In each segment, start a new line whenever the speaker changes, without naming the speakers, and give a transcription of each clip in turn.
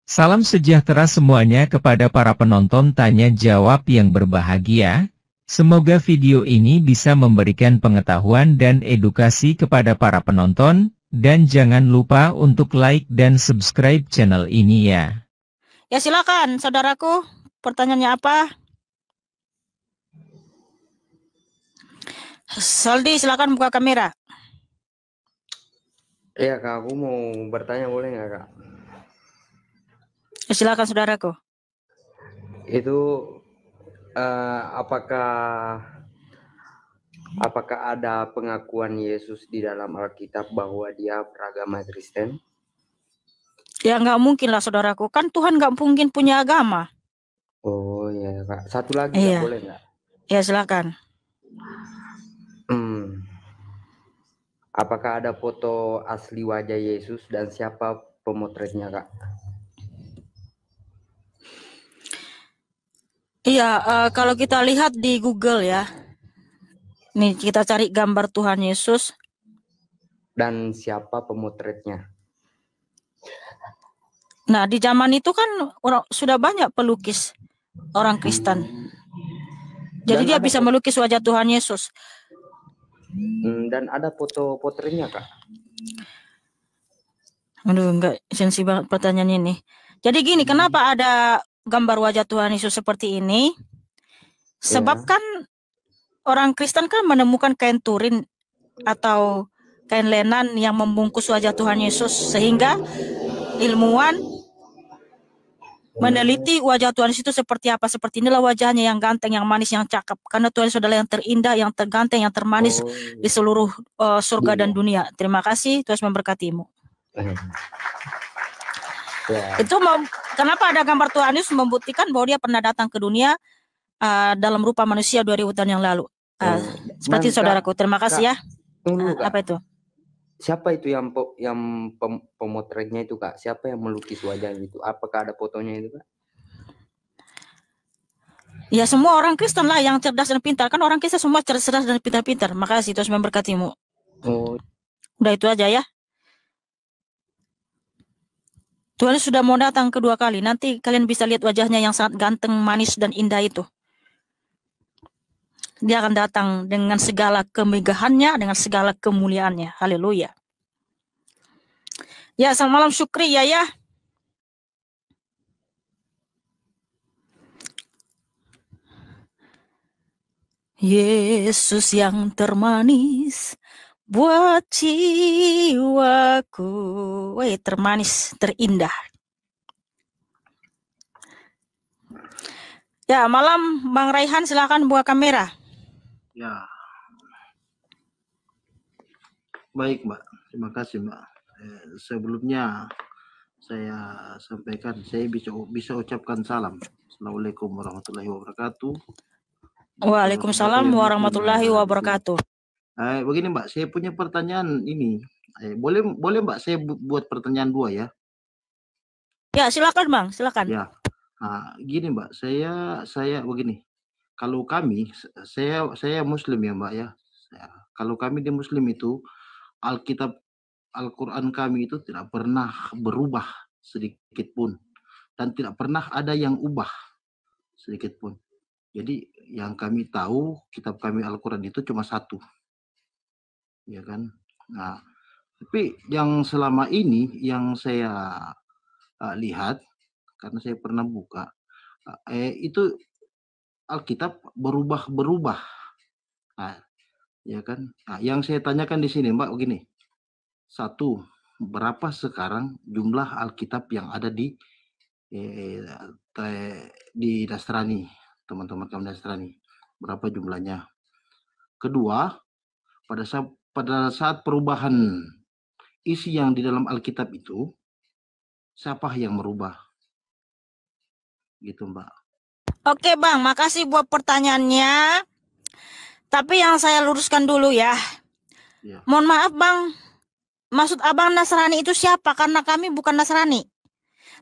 Salam sejahtera semuanya kepada para penonton tanya jawab yang berbahagia. Semoga video ini bisa memberikan pengetahuan dan edukasi kepada para penonton, dan jangan lupa untuk like dan subscribe channel ini ya.
Ya silakan saudaraku, pertanyaannya apa? Saldi silakan buka kamera.
Iya Kak, aku mau bertanya boleh nggak Kak?
Ya, silakan saudaraku.
Itu apakah ada pengakuan Yesus di dalam Alkitab bahwa dia beragama Kristen?
Ya nggak mungkin lah saudaraku, kan Tuhan nggak mungkin punya agama.
Oh iya Kak, satu lagi
Iya.
Kak, boleh nggak?
Ya silakan.
Apakah ada foto asli wajah Yesus dan siapa pemotretnya Kak?
Iya, kalau kita lihat di Google ya, nih kita cari gambar Tuhan Yesus.
Dan siapa pemotretnya?
Nah, di zaman itu kan sudah banyak pelukis orang Kristen. Jadi dia bisa melukis wajah Tuhan Yesus.
Dan ada foto potretnya Kak?
Aduh, enggak sensi banget pertanyaan ini. Jadi gini, kenapa ada gambar wajah Tuhan Yesus seperti ini? Sebab kan orang Kristen kan menemukan kain turin atau kain lenan yang membungkus wajah Tuhan Yesus, sehingga ilmuwan meneliti wajah Tuhan Yesus itu seperti apa. Seperti inilah wajahnya, yang ganteng, yang manis, yang cakep. Karena Tuhan Yesus adalah yang terindah, yang terganteng, yang termanis di seluruh surga dan dunia. Terima kasih, Tuhan memberkatimu. Itu kenapa ada gambar Tuhan Yesus membuktikan bahwa dia pernah datang ke dunia dalam rupa manusia 2000 tahun yang lalu. Seperti saudaraku, terima kasih ya. Apa itu?
Siapa itu yang pemotretnya itu Kak? Siapa yang melukis wajahnya itu? Apakah ada fotonya itu Kak?
Ya semua orang Kristen lah yang cerdas dan pintar. Kan orang Kristen semua cerdas dan pintar-pintar. Makasih, Tuhan memberkatimu. Udah itu aja ya. Tuhan sudah mau datang kedua kali. Nanti kalian bisa lihat wajahnya yang sangat ganteng, manis, dan indah itu. Dia akan datang dengan segala kemegahannya, dengan segala kemuliaannya. Haleluya. Ya, selamat malam Syukri ya. Yesus yang termanis buat jiwaku. Wih, termanis, terindah. Ya, malam Bang Raihan, silakan buka kamera.
Ya. Baik, Mbak. Terima kasih, Mbak. Sebelumnya saya sampaikan, saya bisa ucapkan salam. Assalamualaikum warahmatullahi wabarakatuh.
Waalaikumsalam warahmatullahi wabarakatuh.
Begini Mbak, saya punya pertanyaan ini. Boleh Mbak saya buat pertanyaan dua ya?
Ya, silakan Bang, silakan.
Ya. Gini Mbak, saya begini. Kalau kami, saya Muslim ya Mbak ya. Kalau kami di Muslim itu, Alkitab Al-Quran kami itu tidak pernah berubah sedikit pun, dan tidak pernah ada yang ubah sedikit pun. Jadi yang kami tahu, kitab kami Al-Quran itu cuma satu, ya kan. Nah, tapi yang selama ini yang saya lihat, karena saya pernah buka, itu Alkitab berubah-berubah. Nah, ya kan. Nah, yang saya tanyakan di sini Mbak begini. Satu, berapa sekarang jumlah Alkitab yang ada di Nasrani, teman-teman kami Nasrani? Berapa jumlahnya? Kedua, pada saat perubahan isi yang di dalam Alkitab itu, siapa yang merubah? Gitu Mbak.
Oke Bang, makasih buat pertanyaannya. Tapi yang saya luruskan dulu ya. Mohon maaf Bang, maksud Abang Nasrani itu siapa? Karena kami bukan Nasrani.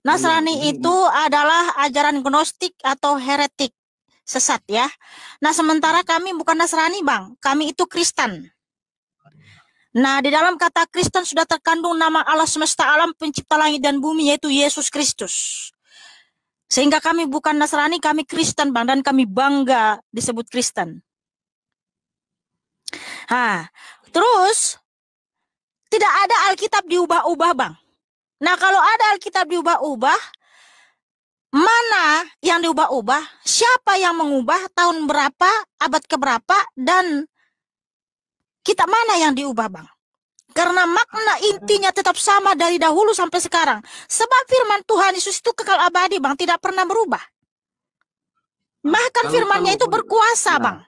Nasrani itu adalah ajaran gnostik atau heretik, sesat ya. Nah sementara kami bukan Nasrani Bang, kami itu Kristen. Nah, di dalam kata Kristen sudah terkandung nama Allah semesta alam, pencipta langit dan bumi, yaitu Yesus Kristus. Sehingga kami bukan Nasrani, kami Kristen, Bang, dan kami bangga disebut Kristen. Terus tidak ada Alkitab diubah-ubah, Bang. Nah, kalau ada Alkitab diubah-ubah, mana yang diubah-ubah, siapa yang mengubah, tahun berapa, abad keberapa, dan kitab mana yang diubah, Bang? Karena makna intinya tetap sama dari dahulu sampai sekarang. Sebab firman Tuhan Yesus itu kekal abadi, Bang, tidak pernah berubah. Bahkan firman-Nya itu berkuasa, Bang.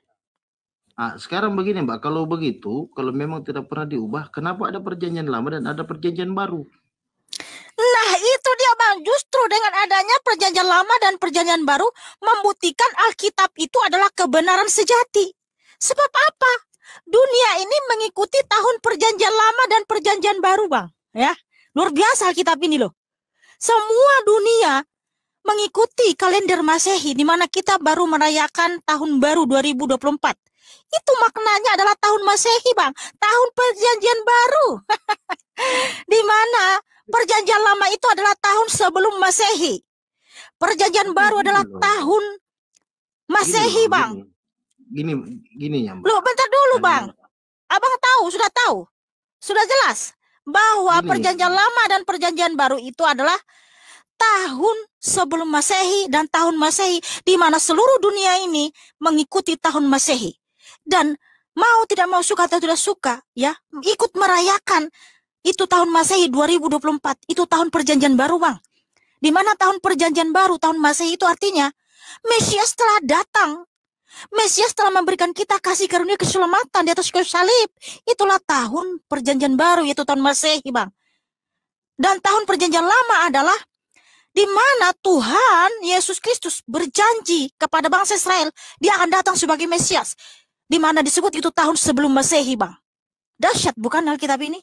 Sekarang begini, Mbak, kalau begitu, kalau memang tidak pernah diubah, kenapa ada perjanjian lama dan ada perjanjian baru?
Nah, itu dia, Bang. Justru dengan adanya perjanjian lama dan perjanjian baru membuktikan Alkitab itu adalah kebenaran sejati. Sebab apa? Dunia ini mengikuti tahun perjanjian lama dan perjanjian baru, Bang. Ya, luar biasa Alkitab ini loh. Semua dunia mengikuti kalender Masehi, di mana kita baru merayakan tahun baru 2024. Itu maknanya adalah tahun Masehi, Bang. Tahun perjanjian baru. Di mana perjanjian lama itu adalah tahun sebelum Masehi. Perjanjian baru adalah tahun Masehi, Bang.
Gini ya, Mbak.
Loh, bentar dulu, Bang. Abang tahu, sudah jelas bahwa perjanjian lama dan perjanjian baru itu adalah tahun sebelum Masehi dan tahun Masehi, di mana seluruh dunia ini mengikuti tahun Masehi. Dan mau tidak mau, suka atau tidak suka, ya, ikut merayakan itu tahun Masehi 2024, itu tahun perjanjian baru, Bang. Di mana tahun perjanjian baru, tahun Masehi itu artinya Mesias telah datang. Mesias telah memberikan kita kasih karunia keselamatan di atas kayu salib. Itulah tahun perjanjian baru, yaitu tahun Masehi, Bang. Dan tahun perjanjian lama adalah di mana Tuhan Yesus Kristus berjanji kepada bangsa Israel, dia akan datang sebagai Mesias. Di mana disebut itu tahun sebelum Masehi, Bang. Dahsyat bukan Alkitab ini?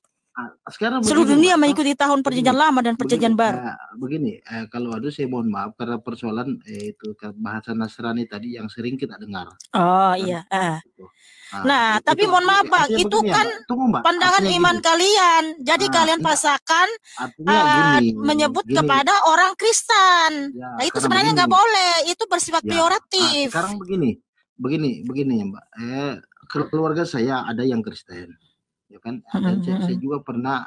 Sekarang
seluruh dunia mengikuti tahun perjanjian lama dan perjanjian baru.
Kalau ada, saya mohon maaf karena persoalan itu bahasa Nasrani tadi yang sering kita dengar.
Oh iya. Nah, tapi mohon maaf, Bang, itu kan pandangan iman kalian. Jadi kalian pasangkan menyebut kepada orang Kristen. Nah, itu sebenarnya nggak boleh. Itu bersifat peyoratif.
Sekarang begini ya, Mbak. Keluarga saya ada yang Kristen. Ya kan, dan saya juga pernah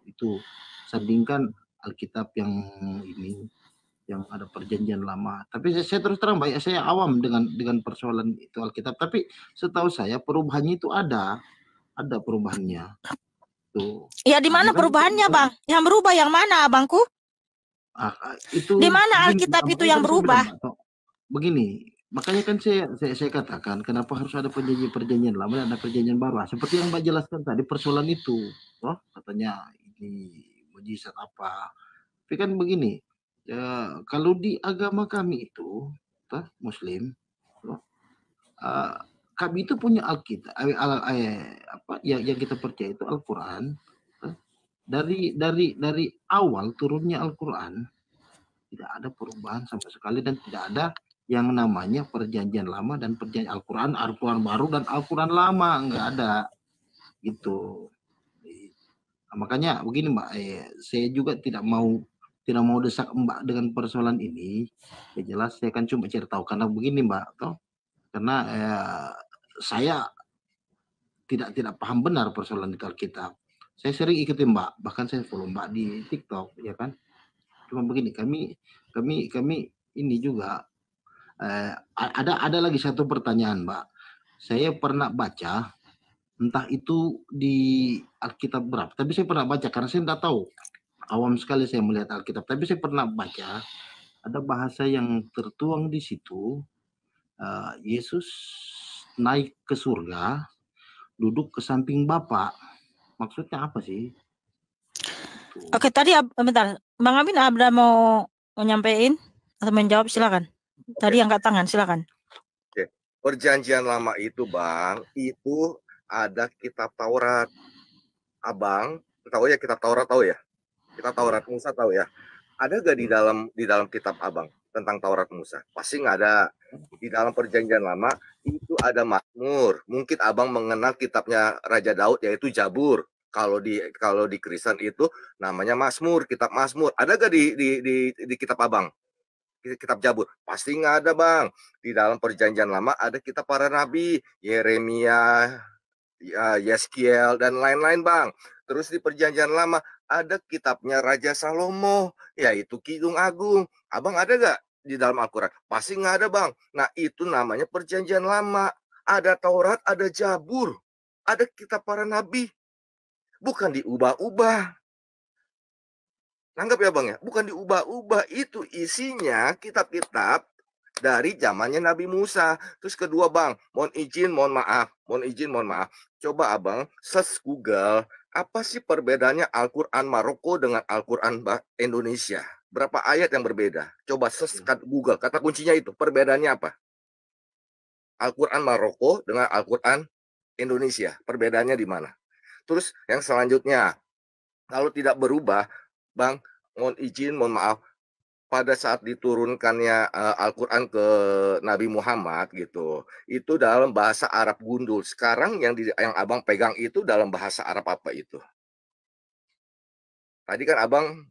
itu sandingkan Alkitab yang ini, yang ada perjanjian lama. Tapi saya terus terang, Mbak, saya awam dengan persoalan itu Alkitab. Tapi setahu saya perubahannya itu ada perubahannya. Tuh.
Ya, di mana perubahannya, Bang? Yang berubah yang mana, Abangku?
Itu
di mana Alkitab itu yang berubah?
Begini. Makanya kan saya katakan kenapa harus ada perjanjian lama dan ada perjanjian baru. Seperti yang Mbak jelaskan tadi, persoalan itu, katanya ini mujizat apa. Tapi kan begini, kalau di agama kami itu, Muslim, kami itu punya Alkitab, yang kita percaya itu Al-Quran. Dari awal turunnya Al-Quran tidak ada perubahan sama sekali dan tidak ada yang namanya perjanjian lama dan perjanjian Al-Quran baru dan Al-Quran lama, nggak ada gitu. Nah, makanya begini, Mbak, saya juga tidak mau desak Mbak dengan persoalan ini. Ya jelas saya kan cuma cerita karena begini, Mbak, karena saya tidak paham benar persoalan itu Alkitab. Saya sering ikutin Mbak, bahkan saya follow Mbak di TikTok, ya kan. Cuma begini, kami ini juga ada lagi satu pertanyaan, Mbak. Saya pernah baca, entah itu di Alkitab berapa, tapi saya pernah baca karena saya tidak tahu. Awam sekali saya melihat Alkitab, tapi saya pernah baca ada bahasa yang tertuang di situ. Yesus naik ke surga, duduk ke samping Bapa. Maksudnya apa sih?
Oke, tadi bentar, Bang Amin ada mau nyampein atau menjawab, silakan. Tadi angkat tangan, silakan.
Oke. Perjanjian lama itu, Bang, itu ada kitab Taurat. Abang tahu ya kitab Taurat, tahu ya? Kitab Taurat Musa tahu ya? Ada gak di dalam kitab Abang tentang Taurat Musa? Pasti nggak ada. Di dalam perjanjian lama itu ada Mazmur. Mungkin abang mengenal kitabnya Raja Daud yaitu Jabur. Kalau di Kristen itu namanya Mazmur, kitab Mazmur. Ada gak di kitab abang? Kitab Jabur? Pasti nggak ada, bang. Di dalam Perjanjian Lama ada kitab para nabi, Yeremia, Yeskiel, dan lain-lain, bang. Terus di Perjanjian Lama ada kitabnya Raja Salomo, yaitu Kidung Agung. Abang ada gak di dalam Al-Quran? Pasti nggak ada, bang. Nah, itu namanya Perjanjian Lama. Ada Taurat, ada Jabur, ada kitab para nabi. Bukan diubah-ubah. Nanggap ya, bang ya? Bukan diubah-ubah. Itu isinya kitab-kitab dari zamannya Nabi Musa. Terus kedua, bang, mohon izin, mohon maaf. Coba abang search Google, apa sih perbedaannya Al-Quran Maroko dengan Al-Quran Indonesia? Berapa ayat yang berbeda? Coba search Google, kata kuncinya itu. Perbedaannya apa? Al-Quran Maroko dengan Al-Quran Indonesia. Perbedaannya di mana? Terus yang selanjutnya, kalau tidak berubah, bang, mohon izin, mohon maaf, pada saat diturunkannya Al-Quran ke Nabi Muhammad gitu, itu dalam bahasa Arab gundul. Sekarang yang abang pegang itu dalam bahasa Arab apa itu? Tadi kan abang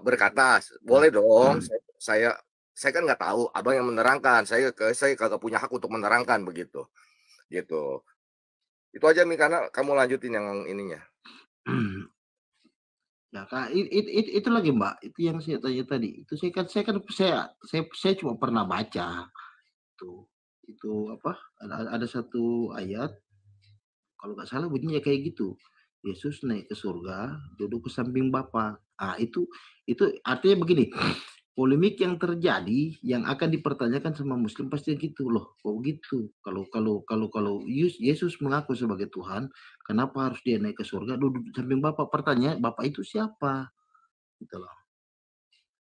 berkata, boleh dong, saya kan nggak tahu, abang yang menerangkan, saya kagak punya hak untuk menerangkan begitu, gitu. Itu aja, Mi, karena kamu lanjutin yang ininya.
Ya, itu lagi, Mbak. Itu yang saya tanya tadi. Itu saya cuma pernah baca. Itu apa? Ada satu ayat, kalau nggak salah bunyinya kayak gitu. Yesus naik ke surga, duduk ke samping Bapa. Itu artinya begini. Polemik yang terjadi yang akan dipertanyakan sama Muslim pasti gitu loh. Kok gitu? Kalau Yesus mengaku sebagai Tuhan, kenapa harus dia naik ke surga duduk di samping Bapa? Pertanyaan, Bapa itu siapa? Gitu loh.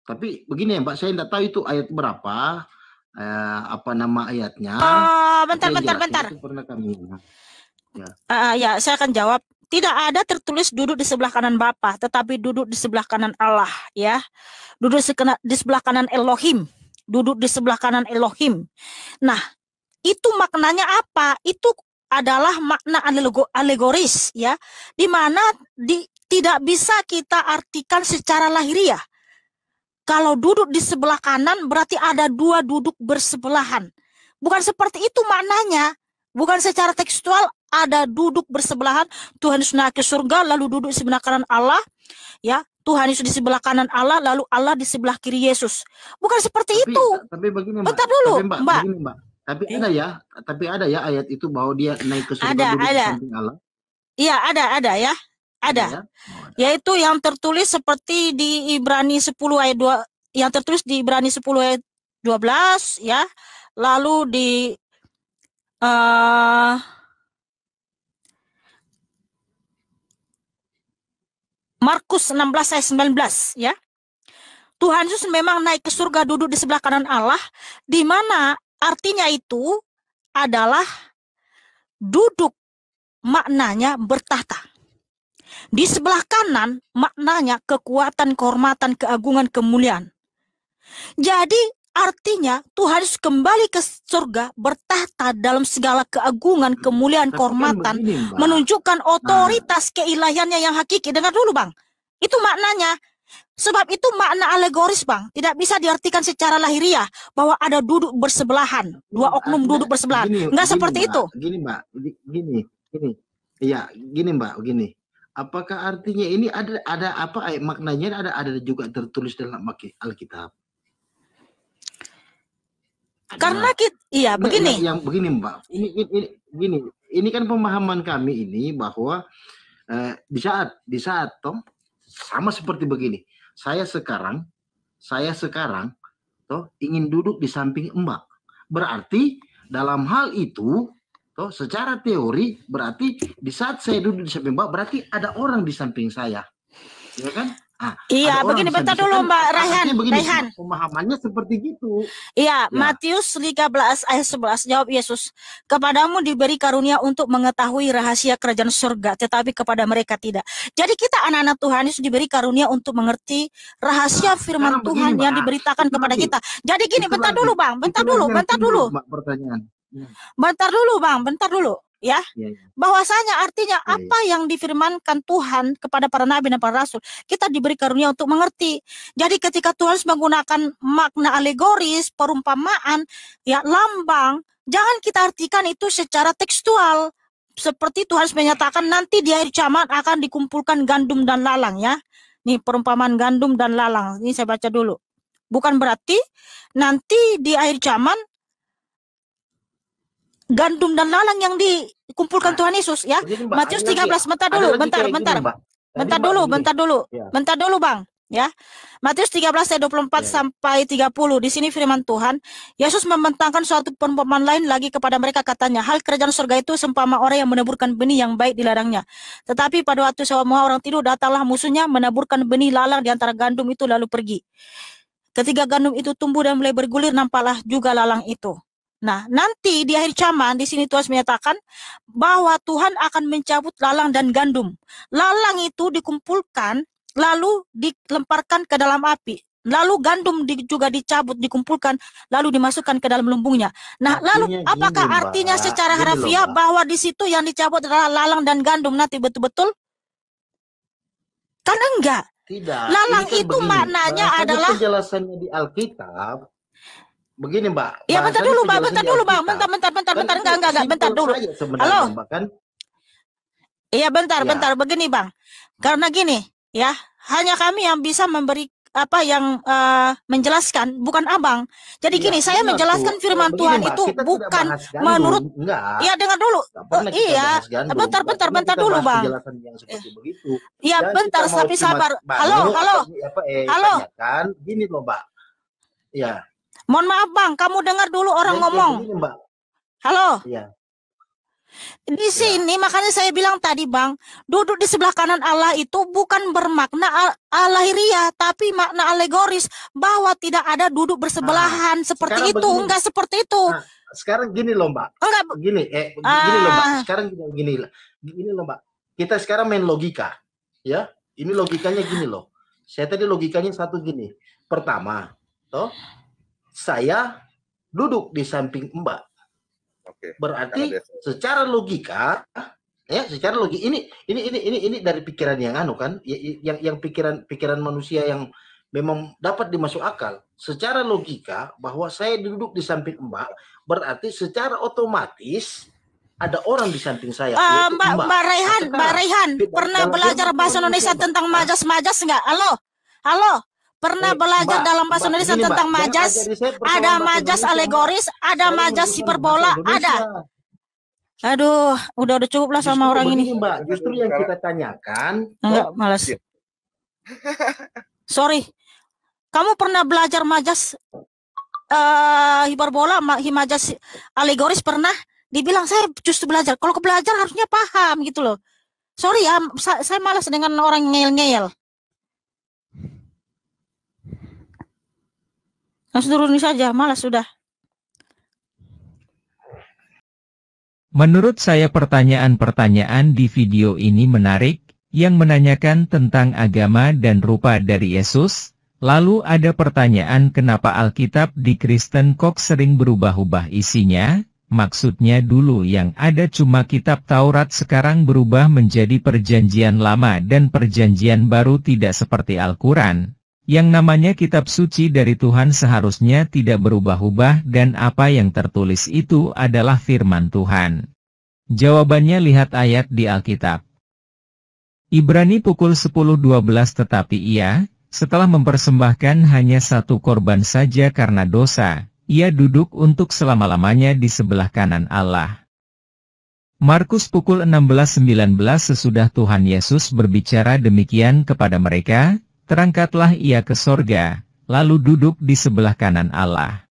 Tapi begini ya, Mbak, saya tidak tahu itu ayat berapa, apa nama ayatnya.
Bentar.
Itu pernah kami.
Ya, saya akan jawab. Tidak ada tertulis duduk di sebelah kanan Bapa, tetapi duduk di sebelah kanan Allah, ya. Duduk di sebelah kanan Elohim. Duduk di sebelah kanan Elohim. Nah, itu maknanya apa? Itu adalah makna alegoris, ya. Di mana tidak bisa kita artikan secara lahiriah. Kalau duduk di sebelah kanan berarti ada dua duduk bersebelahan. Bukan seperti itu maknanya. Bukan secara tekstual ada duduk bersebelahan, Tuhan Yesus naik ke surga lalu duduk di sebelah kanan Allah, ya. Tuhan Yesus di sebelah kanan Allah lalu Allah di sebelah kiri Yesus. Bukan seperti itu.
Tapi begini, Mbak.
Bentar dulu, Mbak.
Begini, Mbak. Tapi ada ya ayat itu bahwa dia naik ke surga duduk di samping Allah. Iya,
ada ya. Ada. Yaitu yang tertulis seperti di Ibrani 10 ayat 2, yang tertulis di Ibrani 10 ayat 12, ya. Lalu di Markus 16 ayat 19, ya. Tuhan Yesus memang naik ke surga duduk di sebelah kanan Allah, di mana artinya itu adalah duduk, maknanya bertahta. Di sebelah kanan maknanya kekuatan, kehormatan, keagungan, kemuliaan. Jadi artinya Tuhan Yesus kembali ke surga bertahta dalam segala keagungan, kemuliaan, kehormatan, menunjukkan otoritas keilahiannya yang hakiki. Dengar dulu, Bang. Itu maknanya. Sebab itu makna alegoris, Bang. Tidak bisa diartikan secara lahiriah bahwa ada duduk bersebelahan, dua oknum duduk bersebelahan. Enggak seperti itu.
Gini, Mbak. Iya, gini, Mbak, begini. Apakah artinya ini ada apa maknanya ada juga tertulis dalam Alkitab?
Karena begini.
Yang begini, Mbak. Ini kan pemahaman kami ini bahwa di saat toh sama seperti begini. Saya sekarang toh ingin duduk di samping Mbak. Berarti dalam hal itu toh secara teori berarti di saat saya duduk di samping Mbak berarti ada orang di samping saya. Ya kan?
Iya, begini, bentar dulu, Mbak Raihan.
Pemahamannya seperti gitu.
Iya, ya. Matius 13 ayat 11, jawab Yesus, kepadamu diberi karunia untuk mengetahui rahasia kerajaan surga, tetapi kepada mereka tidak. Jadi kita anak-anak Tuhan Yesus diberi karunia untuk mengerti rahasia firman Tuhan yang diberitakan kepada kita. Jadi gini, bentar dulu, Bang, bentar dulu.
Mbak, pertanyaan.
Bentar dulu Bang, bentar dulu ya. Bahwasanya artinya apa yang difirmankan Tuhan kepada para nabi dan para rasul, kita diberi karunia untuk mengerti. Jadi ketika Tuhan menggunakan makna alegoris, perumpamaan, ya lambang, jangan kita artikan itu secara tekstual. Seperti Tuhan menyatakan nanti di akhir zaman akan dikumpulkan gandum dan lalang ya. Nih perumpamaan gandum dan lalang. Ini saya baca dulu. Bukan berarti nanti di akhir zaman gandum dan lalang yang dikumpulkan Tuhan Yesus ya. Matius 13, bentar dulu Bang ya. Matius 13 ayat 24 sampai 30. Di sini firman Tuhan, Yesus membentangkan suatu perumpamaan lain lagi kepada mereka, katanya, hal kerajaan surga itu seumpama orang yang menaburkan benih yang baik di ladangnya. Tetapi pada waktu semua orang tidur, datanglah musuhnya menaburkan benih lalang di antara gandum itu lalu pergi. Ketika gandum itu tumbuh dan mulai bergulir, nampaklah juga lalang itu. Nah, nanti di akhir zaman, di sini Tuhan menyatakan bahwa Tuhan akan mencabut lalang dan gandum. Lalang itu dikumpulkan, lalu dilemparkan ke dalam api. Lalu gandum juga dicabut, dikumpulkan, lalu dimasukkan ke dalam lumbungnya. Nah, lalu apakah artinya secara harafiah bahwa di situ yang dicabut adalah lalang dan gandum nanti betul-betul? Kan enggak.
Tidak.
Lalang itu maknanya adalah
penjelasannya di Alkitab. Begini Mbak.
Ya bentar dulu Bang, bentar, enggak, bentar dulu. Halo. Iya bentar, begini Bang. Karena gini, ya, hanya kami yang bisa memberi menjelaskan, bukan Abang. Jadi gini, saya menjelaskan firman Tuhan itu bukan menurut. Ya dengar dulu. Iya, bentar dulu Bang. Iya bentar, tapi sabar. Halo.
Gini loh Mbak. Ya.
Mohon maaf Bang, kamu dengar dulu orang ngomong. Halo.
Iya.
Di sini makanya saya bilang tadi Bang, duduk di sebelah kanan Allah itu bukan bermakna lahiriah, tapi makna alegoris, bahwa tidak ada duduk bersebelahan seperti itu, begini. Enggak seperti itu.
Nah, sekarang gini loh Mbak.
Enggak.
Gini loh Mbak. Sekarang gini loh Mbak. Kita sekarang main logika, ya. Ini logikanya gini loh. Saya tadi logikanya satu gini. Pertama, saya duduk di samping Mbak. Berarti secara logika, ya, secara logika ini dari pikiran yang kan, yang pikiran manusia yang memang dapat dimasuk akal. Secara logika bahwa saya duduk di samping Mbak, berarti secara otomatis ada orang di samping saya.
Mbak Raihan, pernah belajar bahasa Indonesia tentang majas-majas enggak? Halo. Pernah belajar dalam bahasa Indonesia tentang majas? Ada majas alegoris, ada majas hiperbola, ada. Aduh, udah cukup lah sama orang ini.
Mbak, justru yang kita tanyakan.
Enggak, malas. Sorry. Kamu pernah belajar majas hiperbola, majas alegoris pernah? Dibilang saya justru belajar. Kalau belajar harusnya paham gitu loh. Sorry ya, saya malas dengan orang ngeyel-ngeyel. Langsung turunin saja, malas sudah.
Menurut saya pertanyaan-pertanyaan di video ini menarik, yang menanyakan tentang agama dan rupa dari Yesus. Lalu ada pertanyaan kenapa Alkitab di Kristen kok sering berubah-ubah isinya? Maksudnya dulu yang ada cuma kitab Taurat sekarang berubah menjadi Perjanjian Lama dan Perjanjian Baru tidak seperti Al-Quran. Yang namanya kitab suci dari Tuhan seharusnya tidak berubah-ubah dan apa yang tertulis itu adalah firman Tuhan. Jawabannya lihat ayat di Alkitab. Ibrani pukul 10.12 tetapi ia, setelah mempersembahkan hanya satu korban saja karena dosa, ia duduk untuk selama-lamanya di sebelah kanan Allah. Markus pukul 16.19 sesudah Tuhan Yesus berbicara demikian kepada mereka, terangkatlah ia ke sorga, lalu duduk di sebelah kanan Allah.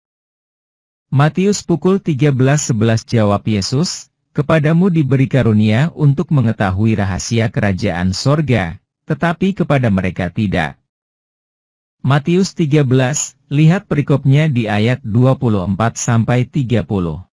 Matius pukul 13.11 jawab Yesus, kepadamu diberi karunia untuk mengetahui rahasia kerajaan sorga, tetapi kepada mereka tidak. Matius 13, lihat perikopnya di ayat 24-30.